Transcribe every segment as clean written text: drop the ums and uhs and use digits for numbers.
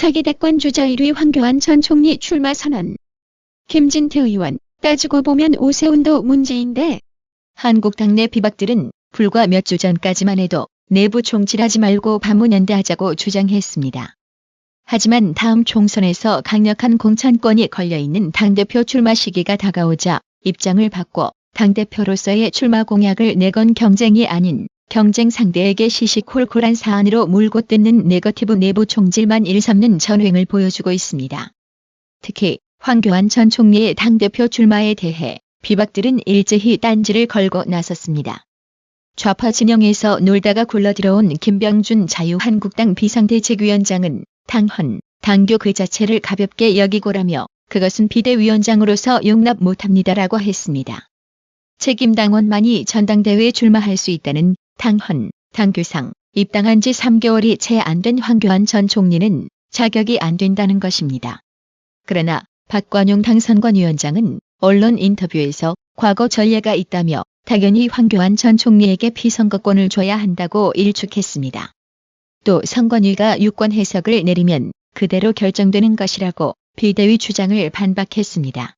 차기 대권 주자 1위 황교안 전 총리 출마 선언. 김진태 의원, 따지고 보면 오세훈도 문제인데. 한국 당내 비박들은 불과 몇 주 전까지만 해도 내부 총질하지 말고 반문연대하자고 주장했습니다. 하지만 다음 총선에서 강력한 공천권이 걸려있는 당대표 출마 시기가 다가오자 입장을 바꿔 당대표로서의 출마 공약을 내건 경쟁이 아닌 경쟁 상대에게 시시콜콜한 사안으로 물고 뜯는 네거티브 내부 총질만 일삼는 전횡을 보여주고 있습니다. 특히 황교안 전 총리의 당대표 출마에 대해 비박들은 일제히 딴지를 걸고 나섰습니다. 좌파 진영에서 놀다가 굴러들어온 김병준 자유한국당 비상대책위원장은 당헌, 당규 그 자체를 가볍게 여기고라며 그것은 비대위원장으로서 용납 못합니다라고 했습니다. 책임당원만이 전당대회에 출마할 수 있다는 당헌, 당규상 입당한 지 3개월이 채 안 된 황교안 전 총리는 자격이 안 된다는 것입니다. 그러나 박관용 당선관위원장은 언론 인터뷰에서 과거 전례가 있다며 당연히 황교안 전 총리에게 피선거권을 줘야 한다고 일축했습니다. 또 선관위가 유권 해석을 내리면 그대로 결정되는 것이라고 비대위 주장을 반박했습니다.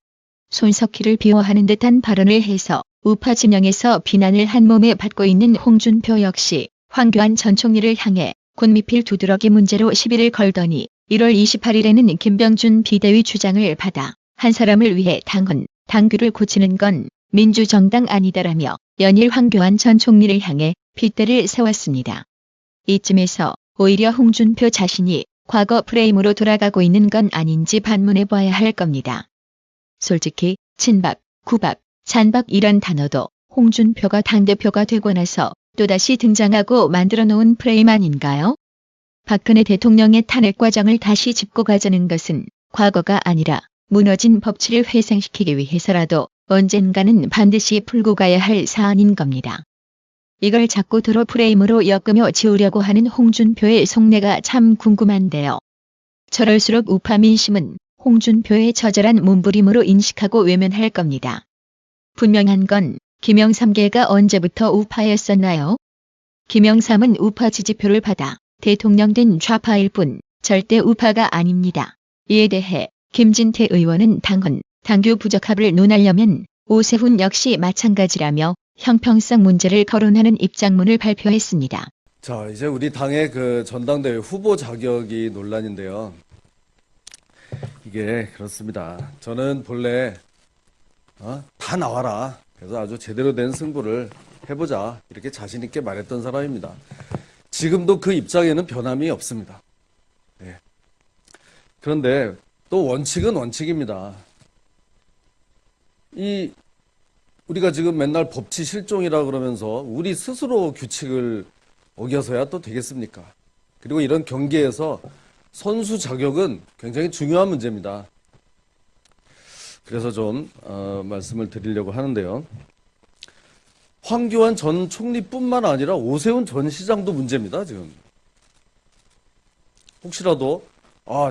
손석희를 비호하는 듯한 발언을 해서 우파 진영에서 비난을 한몸에 받고 있는 홍준표 역시 황교안 전 총리를 향해 곤미필 두드러기 문제로 시비를 걸더니 1월 28일에는 김병준 비대위 주장을 받아 한 사람을 위해 당헌, 당규를 고치는 건 민주정당 아니다라며 연일 황교안 전 총리를 향해 빗대를 세웠습니다. 이쯤에서 오히려 홍준표 자신이 과거 프레임으로 돌아가고 있는 건 아닌지 반문해봐야 할 겁니다. 솔직히 친박, 구박, 잔박 이런 단어도 홍준표가 당대표가 되고 나서 또다시 등장하고 만들어 놓은 프레임 아닌가요? 박근혜 대통령의 탄핵 과정을 다시 짚고 가자는 것은 과거가 아니라 무너진 법치를 회생시키기 위해서라도 언젠가는 반드시 풀고 가야 할 사안인 겁니다. 이걸 자꾸 도로 프레임으로 엮으며 지우려고 하는 홍준표의 속내가 참 궁금한데요. 저럴수록 우파 민심은 홍준표의 처절한 몸부림으로 인식하고 외면할 겁니다. 분명한 건 김영삼계가 언제부터 우파였었나요? 김영삼은 우파 지지표를 받아 대통령 된 좌파일 뿐 절대 우파가 아닙니다. 이에 대해 김진태 의원은 당헌, 당규 부적합을 논하려면 오세훈 역시 마찬가지라며 형평성 문제를 거론하는 입장문을 발표했습니다. 자, 이제 우리 당의 그 전당대회 후보 자격이 논란인데요. 이게 그렇습니다. 저는 본래 다 나와라. 그래서 아주 제대로 된 승부를 해보자. 이렇게 자신 있게 말했던 사람입니다. 지금도 그 입장에는 변함이 없습니다. 네. 그런데 또 원칙은 원칙입니다. 우리가 지금 맨날 법치 실종이라 그러면서 우리 스스로 규칙을 어겨서야 또 되겠습니까? 그리고 이런 경기에서 선수 자격은 굉장히 중요한 문제입니다. 그래서 좀 말씀을 드리려고 하는데요. 황교안 전 총리뿐만 아니라 오세훈 전 시장도 문제입니다. 지금 혹시라도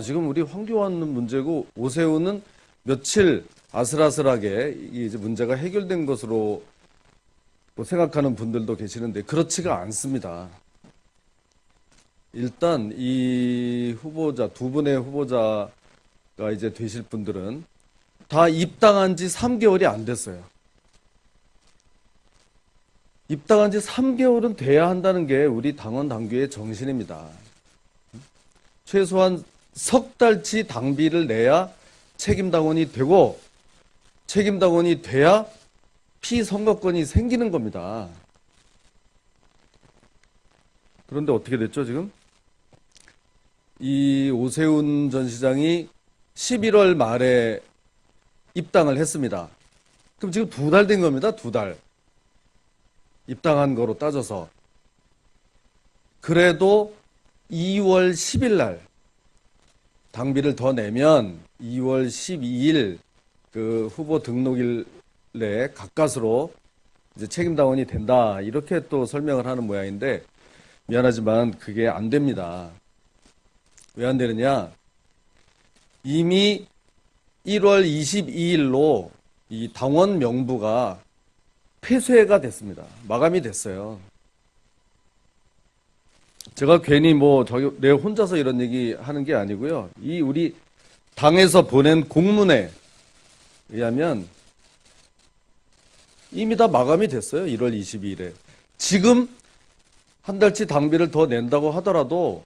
지금 우리 황교안은 문제고 오세훈은 며칠 아슬아슬하게 이제 문제가 해결된 것으로 생각하는 분들도 계시는데 그렇지가 않습니다. 일단 이 후보자, 두 분의 후보자가 이제 되실 분들은 다 입당한 지 3개월이 안 됐어요. 입당한 지 3개월은 돼야 한다는 게 우리 당원 당규의 정신입니다. 최소한 석 달치 당비를 내야 책임당원이 되고 책임당원이 돼야 피선거권이 생기는 겁니다. 그런데 어떻게 됐죠, 지금? 이 오세훈 전 시장이 11월 말에 입당을 했습니다. 그럼 지금 2달 된 겁니다, 2달. 입당한 거로 따져서. 그래도 2월 10일 날 당비를 더 내면 2월 12일 그 후보 등록일에 가까스로 이제 책임당원이 된다. 이렇게 또 설명을 하는 모양인데 미안하지만 그게 안 됩니다. 왜 안 되느냐? 이미 1월 22일로 이 당원 명부가 폐쇄가 됐습니다. 마감이 됐어요. 제가 괜히 내 혼자서 이런 얘기 하는 게 아니고요. 이 우리 당에서 보낸 공문에 의하면 이미 다 마감이 됐어요. 1월 22일에. 지금 한 달치 당비를 더 낸다고 하더라도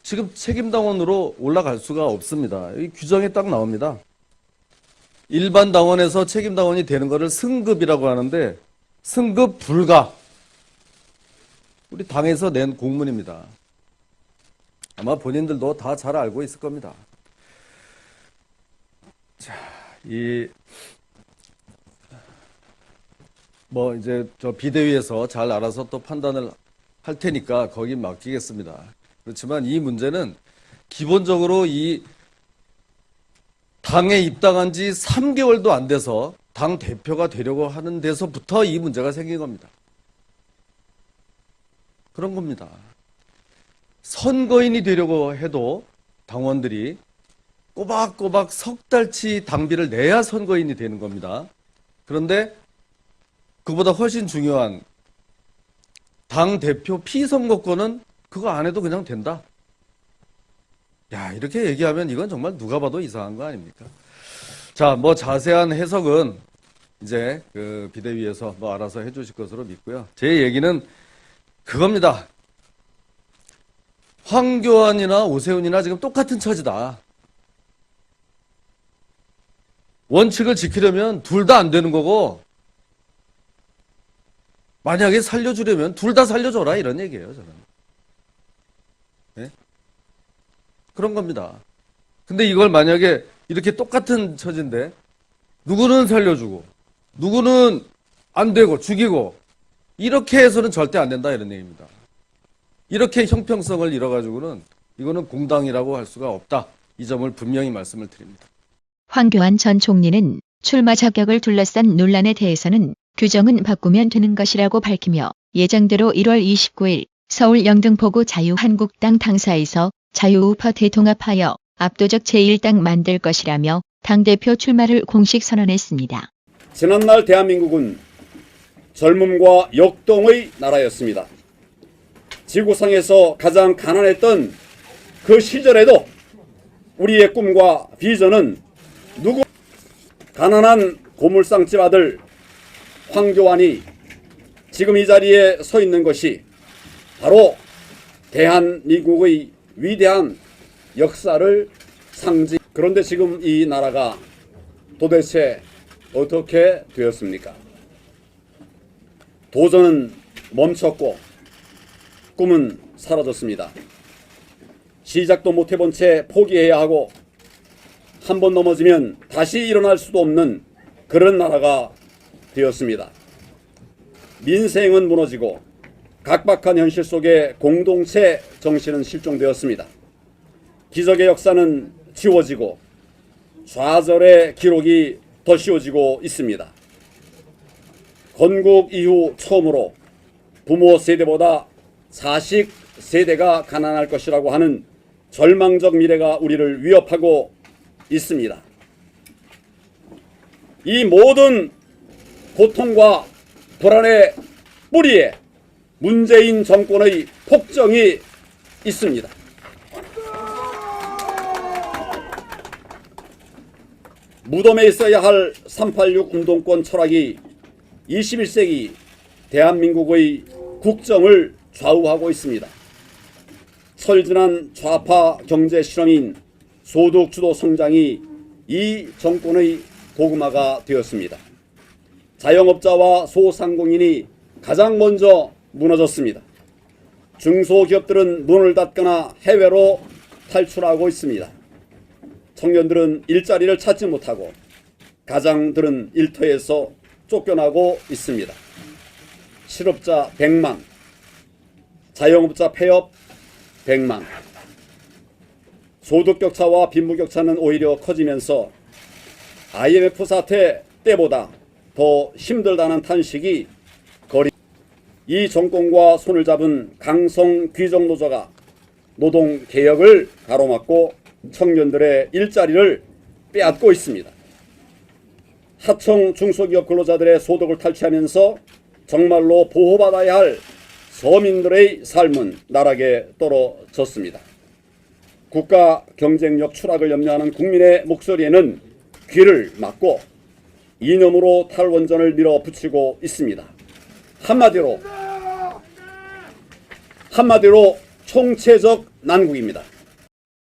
지금 책임당원으로 올라갈 수가 없습니다. 이 규정에 딱 나옵니다. 일반 당원에서 책임당원이 되는 것을 승급이라고 하는데 승급 불가. 우리 당에서 낸 공문입니다. 아마 본인들도 다 잘 알고 있을 겁니다. 자, 이제 저 비대위에서 잘 알아서 또 판단을 할 테니까 거기 맡기겠습니다. 그렇지만 이 문제는 기본적으로 이 당에 입당한 지 3개월도 안 돼서 당 대표가 되려고 하는 데서부터 이 문제가 생긴 겁니다. 그런 겁니다. 선거인이 되려고 해도 당원들이 꼬박꼬박 석 달치 당비를 내야 선거인이 되는 겁니다. 그런데 그보다 훨씬 중요한 당 대표 피선거권은 그거 안 해도 그냥 된다. 야, 이렇게 얘기하면 이건 정말 누가 봐도 이상한 거 아닙니까? 자, 자세한 해석은 이제 그 비대위에서 알아서 해주실 것으로 믿고요. 제 얘기는 그겁니다. 황교안이나 오세훈이나 지금 똑같은 처지다. 원칙을 지키려면 둘 다 안 되는 거고, 만약에 살려주려면 둘 다 살려줘라 이런 얘기예요, 저는. 네? 그런 겁니다. 근데 이걸 만약에 이렇게 똑같은 처지인데 누구는 살려주고 누구는 안 되고 죽이고 이렇게 해서는 절대 안 된다 이런 얘기입니다. 이렇게 형평성을 잃어가지고는 이거는 공당이라고 할 수가 없다. 이 점을 분명히 말씀을 드립니다. 황교안 전 총리는 출마 자격을 둘러싼 논란에 대해서는 규정은 바꾸면 되는 것이라고 밝히며 예정대로 1월 29일 서울 영등포구 자유한국당 당사에서 자유우파 대통합하여 압도적 제1당 만들 것이라며 당대표 출마를 공식 선언했습니다. 지난날 대한민국은 젊음과 역동의 나라였습니다. 지구상에서 가장 가난했던 그 시절에도 우리의 꿈과 비전은 가난한 고물상집 아들 황교안이 지금 이 자리에 서 있는 것이 바로 대한민국의 위대한 역사를 상징. 그런데 지금 이 나라가 도대체 어떻게 되었습니까? 도전은 멈췄고 꿈은 사라졌습니다. 시작도 못 해본 채 포기해야 하고 한 번 넘어지면 다시 일어날 수도 없는 그런 나라가 되었습니다. 민생은 무너지고 각박한 현실 속에 공동체 정신은 실종되었습니다. 기적의 역사는 지워지고 좌절의 기록이 더 씌워지고 있습니다. 건국 이후 처음으로 부모 세대보다 자식 세대가 가난할 것이라고 하는 절망적 미래가 우리를 위협하고 있습니다. 이 모든 고통과 불안의 뿌리에 문재인 정권의 폭정이 있습니다. 무덤에 있어야 할 386 운동권 철학이 21세기 대한민국의 국정을 좌우하고 있습니다. 철진한 좌파 경제 실험인 소득주도 성장이 이 정권의 도구마가 되었습니다. 자영업자와 소상공인이 가장 먼저 무너졌습니다. 중소기업들은 문을 닫거나 해외로 탈출하고 있습니다. 청년들은 일자리를 찾지 못하고 가장들은 일터에서 쫓겨나고 있습니다. 실업자 100만, 자영업자 폐업 100만. 소득격차와 빈부격차는 오히려 커지면서 IMF 사태 때보다 더 힘들다는 탄식이 거리. 이 정권과 손을 잡은 강성 귀족노조가 노동개혁을 가로막고 청년들의 일자리를 빼앗고 있습니다. 하청 중소기업 근로자들의 소득을 탈취하면서 정말로 보호받아야 할 서민들의 삶은 나락에 떨어졌습니다. 국가 경쟁력 추락을 염려하는 국민의 목소리에는 귀를 막고 이념으로 탈원전을 밀어붙이고 있습니다. 한마디로 총체적 난국입니다.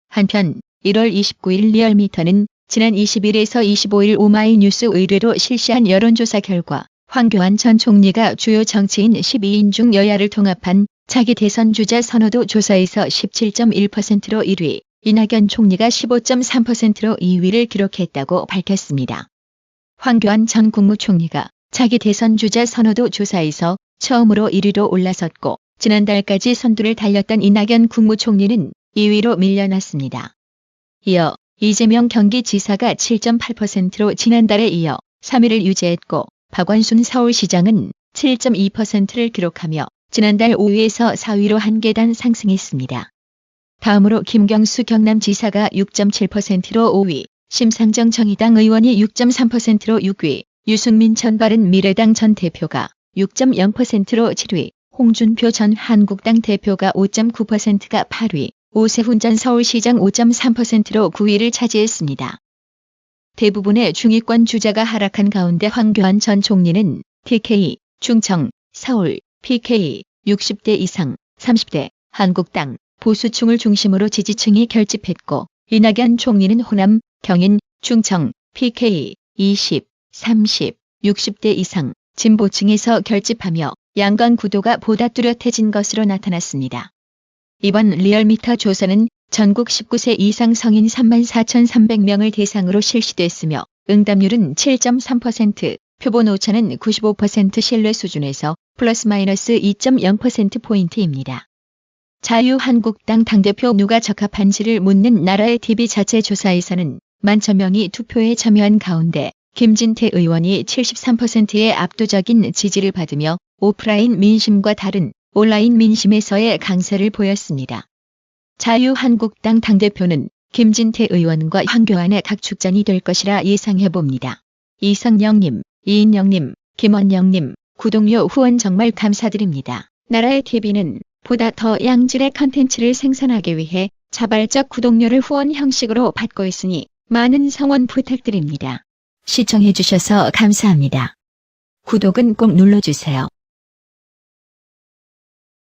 한편 1월 29일 리얼미터는 지난 20일에서 25일 오마이뉴스 의뢰로 실시한 여론조사 결과 황교안 전 총리가 주요 정치인 12인 중 여야를 통합한 자기 대선 주자 선호도 조사에서 17.1%로 1위, 이낙연 총리가 15.3%로 2위를 기록했다고 밝혔습니다. 황교안 전 국무총리가 자기 대선 주자 선호도 조사에서 처음으로 1위로 올라섰고 지난달까지 선두를 달렸던 이낙연 국무총리는 2위로 밀려났습니다. 이어 이재명 경기지사가 7.8%로 지난달에 이어 3위를 유지했고 박원순 서울시장은 7.2%를 기록하며 지난달 5위에서 4위로 한 계단 상승했습니다. 다음으로 김경수 경남지사가 6.7%로 5위, 심상정 정의당 의원이 6.3%로 6위, 유승민 전 바른미래당 전 대표가 6.0%로 7위, 홍준표 전 한국당 대표가 5.9%가 8위, 오세훈 전 서울시장 5.3%로 9위를 차지했습니다. 대부분의 중위권 주자가 하락한 가운데 황교안 전 총리는 TK, 충청, 서울, PK, 60대 이상, 30대, 한국당, 보수층을 중심으로 지지층이 결집했고 이낙연 총리는 호남, 경인, 충청, PK, 20, 30, 60대 이상, 진보층에서 결집하며 양강 구도가 보다 뚜렷해진 것으로 나타났습니다. 이번 리얼미터 조사는 전국 19세 이상 성인 34,300명을 대상으로 실시됐으며 응답률은 7.3%, 표본 오차는 95% 신뢰 수준에서 플러스 마이너스 2.0%포인트입니다. 자유한국당 당대표 누가 적합한지를 묻는 나라의 TV 자체 조사에서는 11,000명이 투표에 참여한 가운데 김진태 의원이 73%의 압도적인 지지를 받으며 오프라인 민심과 다른 온라인 민심에서의 강세를 보였습니다. 자유한국당 당대표는 김진태 의원과 황교안의 각축전이 될 것이라 예상해봅니다. 이성영님, 이인영님, 김원영님, 구독료 후원 정말 감사드립니다. 나라의 TV는 보다 더 양질의 컨텐츠를 생산하기 위해 자발적 구독료를 후원 형식으로 받고 있으니 많은 성원 부탁드립니다. 시청해주셔서 감사합니다. 구독은 꼭 눌러주세요.